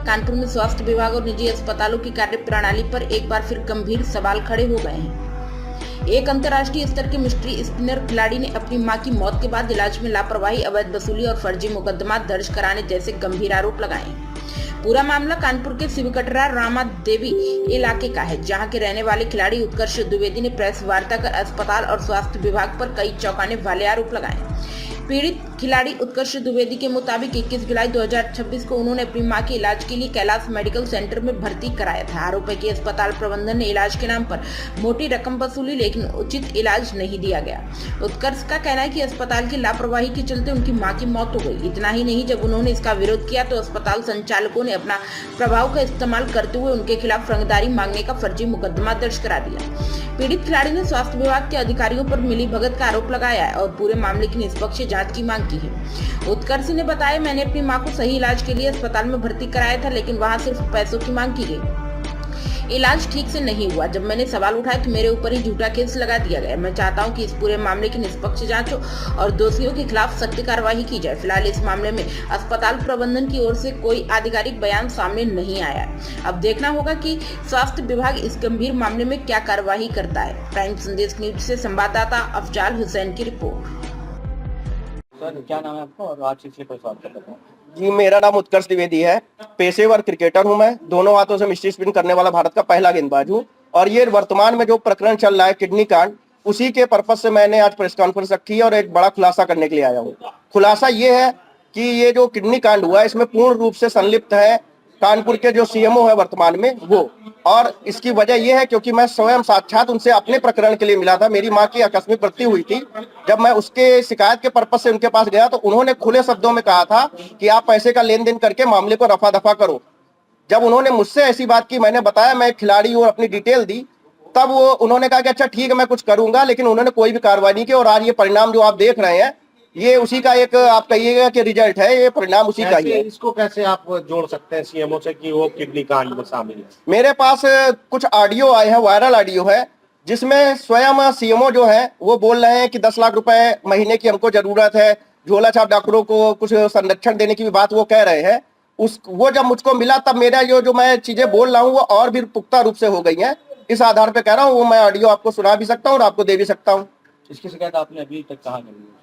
कानपुर में स्वास्थ्य विभाग और निजी अस्पतालों की कार्य प्रणाली पर एक बार फिर गंभीर सवाल खड़े हो गए हैं। एक अंतर्राष्ट्रीय स्तर के मिस्ट्री स्पिनर खिलाड़ी ने अपनी मां की मौत के बाद इलाज में लापरवाही, अवैध वसूली और फर्जी मुकदमा दर्ज कराने जैसे गंभीर आरोप लगाए हैं। पूरा मामला कानपुर के शिवकटरा रामा देवी इलाके का है, जहां के रहने वाले खिलाड़ी उत्कर्ष द्विवेदी ने प्रेस वार्ता कर अस्पताल और स्वास्थ्य विभाग पर कई चौंकाने वाले आरोप लगाए। पीड़ित खिलाड़ी उत्कर्ष द्विवेदी के मुताबिक 21 जुलाई 2026 को उन्होंने अपनी मां के इलाज के लिए कैलाश मेडिकल सेंटर में भर्ती कराया था। आरोप है कि अस्पताल प्रबंधन ने इलाज के नाम पर मोटी रकम वसूली, लेकिन उचित इलाज नहीं दिया गया। उत्कर्ष का कहना है कि अस्पताल की लापरवाही के चलते उनकी मां की मौत हो गई। इतना ही नहीं, जब उन्होंने इसका विरोध किया तो अस्पताल संचालकों ने अपना प्रभाव का इस्तेमाल करते हुए उनके खिलाफ रंगदारी मांगने का फर्जी मुकदमा दर्ज करा दिया। पीड़ित खिलाड़ी ने स्वास्थ्य विभाग के अधिकारियों पर मिलीभगत का आरोप लगाया है और पूरे मामले की निष्पक्ष जांच की मांग की है। उत्कर्ष ने बताया, मैंने अपनी मां को सही इलाज के लिए अस्पताल में भर्ती कराया था, लेकिन वहां सिर्फ पैसों की मांग की गई। इलाज ठीक से नहीं हुआ। जब मैंने सवाल उठाया तो मेरे ऊपर ही झूठा केस लगा दिया गया। मैं चाहता हूं कि इस पूरे मामले की निष्पक्ष जांच हो और दोषियों के खिलाफ सख्त कार्रवाई की जाए। फिलहाल इस मामले में अस्पताल प्रबंधन की ओर से कोई आधिकारिक बयान सामने नहीं आया है। अब देखना होगा कि स्वास्थ्य विभाग इस गंभीर मामले में क्या कार्रवाई करता है। प्राइम संदेश न्यूज से संवाददाता अफजाल हुसैन की रिपोर्ट। सर, क्या नाम है आपका और आज किस लिए कोई सवाल कर रहे हैं? जी, मेरा नाम उत्कर्ष द्विवेदी है। पेशेवर क्रिकेटर हूं मैं। दोनों हाथों से मिस्ट्री स्पिन करने वाला भारत का पहला गेंदबाज हूं। और ये वर्तमान में जो प्रकरण चल रहा है किडनी कांड, उसी के पर्पज से मैंने आज प्रेस कॉन्फ्रेंस रखी है और एक बड़ा खुलासा करने के लिए आया हूं। खुलासा ये है कि ये जो किडनी कांड हुआ है, इसमें पूर्ण रूप से संलिप्त है कानपुर के जो सीएमओ है वर्तमान में वो। और इसकी वजह यह है क्योंकि मैं स्वयं साक्षात उनसे अपने प्रकरण के लिए मिला था। मेरी मां की आकस्मिक मृत्यु हुई थी। जब मैं उसके शिकायत के पर्पज से उनके पास गया तो उन्होंने खुले शब्दों में कहा था कि आप पैसे का लेन देन करके मामले को रफा दफा करो। जब उन्होंने मुझसे ऐसी बात की, मैंने बताया मैं एक खिलाड़ी हूँ और अपनी डिटेल दी, तब वो उन्होंने कहा कि अच्छा ठीक है मैं कुछ करूंगा, लेकिन उन्होंने कोई भी कार्रवाई नहीं की। और आज ये परिणाम जो आप देख रहे हैं, ये उसी का एक आप कहिएगा कि रिजल्ट है, ये परिणाम उसी का ही है। इसको कैसे आप जोड़ सकते हैं सीएमओ से कि वो किडनी कांड में शामिल है? मेरे पास कुछ ऑडियो आए हैं, वायरल ऑडियो है, जिसमें स्वयं सीएमओ जो है वो बोल रहे हैं कि 10 लाख रुपए महीने की हमको जरूरत है। झोला छाप डॉक्टरों को कुछ संरक्षण देने की भी बात वो कह रहे हैं। वो जब मुझको मिला तब मेरा जो मैं चीजें बोल रहा हूँ वो और भी पुख्ता रूप से हो गई हैं। इस आधार पे कह रहा हूँ, वो मैं ऑडियो आपको सुना भी सकता हूँ और आपको दे भी सकता हूँ। इसकी शिकायत आपने अभी तक कहाँ करी है?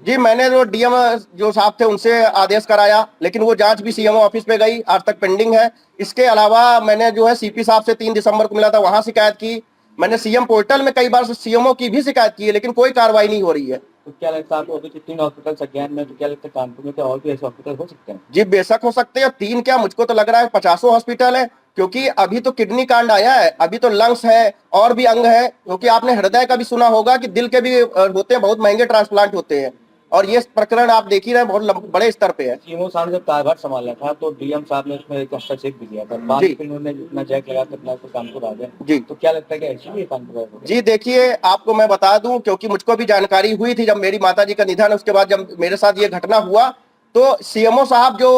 जी, मैंने जो डीएम जो साहब थे उनसे आदेश कराया, लेकिन वो जांच भी सीएमओ ऑफिस पे गई, आज तक पेंडिंग है। इसके अलावा मैंने जो है सीपी साहब से 3 दिसंबर को मिला था, वहां शिकायत की। मैंने सीएम पोर्टल में कई बार सीएमओ की भी शिकायत की है, लेकिन कोई कार्रवाई नहीं हो रही है। तो क्या लगता है आपको अभी 3 हॉस्पिटल संज्ञान में, तो क्या लगता है कानपुर में क्या और भी ऐसे हॉस्पिटल हो सकते हैं? जी बेशक हो सकते हैं। 3 क्या, मुझको तो लग रहा है 50 हॉस्पिटल है, क्योंकि अभी तो किडनी कांड आया है, अभी तो लंग्स है और भी अंग है। क्योंकि आपने हृदय का भी सुना होगा कि दिल के भी होते हैं, बहुत महंगे ट्रांसप्लांट होते हैं। और ये प्रकरण आप देख ही रहे हैं, बहुत बड़े स्तर पे है। सीएमओ साहब ने जब कार्यभार संभाला था तो डीएम साहब ने उसमें एक हस्तक्षेप भी दिया था। बाद में उन्होंने जितना जैक लगा कर अपना कानपुर आ गए। जी, तो क्या लगता है कि ऐसी भी कानपुर? जी देखिए, आपको मैं बता दूं, क्योंकि मुझको भी जानकारी हुई थी जब मेरी माताजी का निधन, उसके बाद जब मेरे साथ ये घटना हुआ तो सीएमओ साहब जो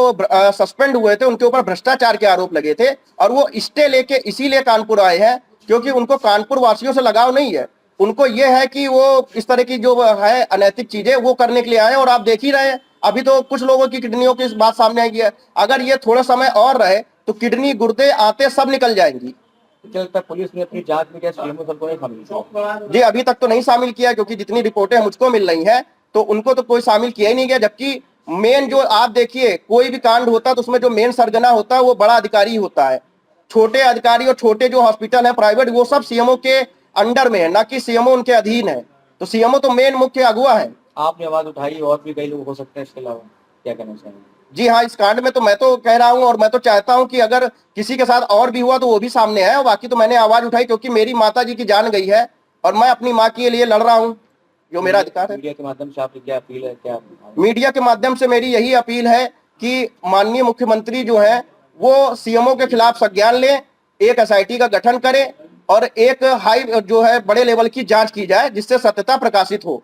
सस्पेंड हुए थे उनके ऊपर भ्रष्टाचार के आरोप लगे थे। और वो स्टे लेके इसीलिए कानपुर आए हैं क्योंकि उनको कानपुर वासियों से लगाव नहीं है। उनको ये है कि वो इस तरह की जो है अनैतिक चीजें वो करने के लिए आए। और आप देख ही रहे हैं, अभी तो कुछ लोगों की किडनियों की बात सामने आई है। अगर ये थोड़ा समय और रहे तो किडनी, गुर्दे, आंतें सब निकल जाएंगी। लगता है पुलिस ने अपनी जांच में क्या सीएमओ सर को नहीं शामिल किया? जी, अभी तक तो नहीं शामिल किया, क्योंकि जितनी रिपोर्टें मुझको मिल रही हैं तो उनको तो कोई शामिल किया ही नहीं गया। जबकि मेन जो आप देखिए, कोई भी कांड होता है तो उसमें जो मेन सरगना होता है वो बड़ा अधिकारी होता है। छोटे अधिकारी और छोटे जो हॉस्पिटल है प्राइवेट, वो सब सीएमओ के अंडर में है, ना कि सीएमओ उनके अधीन है। तो सीएमओ तो मेन मुख्य अगुवा है। आपने आवाज उठाई, और भी कई लोग हो सकते हैं, इसके अलावा क्या कहना चाहिए? जी हाँ, इस कांड में तो मैं तो कह रहा हूं और मैं तो चाहता हूं कि अगर किसी के साथ और भी हुआ तो वो भी सामने आए। बाकी तो मैंने आवाज उठाई क्योंकि मेरी माता जी की जान गई है और मैं अपनी माँ के लिए लड़ रहा हूं, जो मेरा अधिकार है। मीडिया के माध्यम से आपकी क्या अपील है? क्या मीडिया के माध्यम से मेरी यही अपील है कि माननीय मुख्यमंत्री जो है वो सीएमओ के खिलाफ संज्ञान लें, एक एसआईटी का गठन करें और एक हाई जो है बड़े लेवल की जांच की जाए, जिससे सत्यता प्रकाशित हो।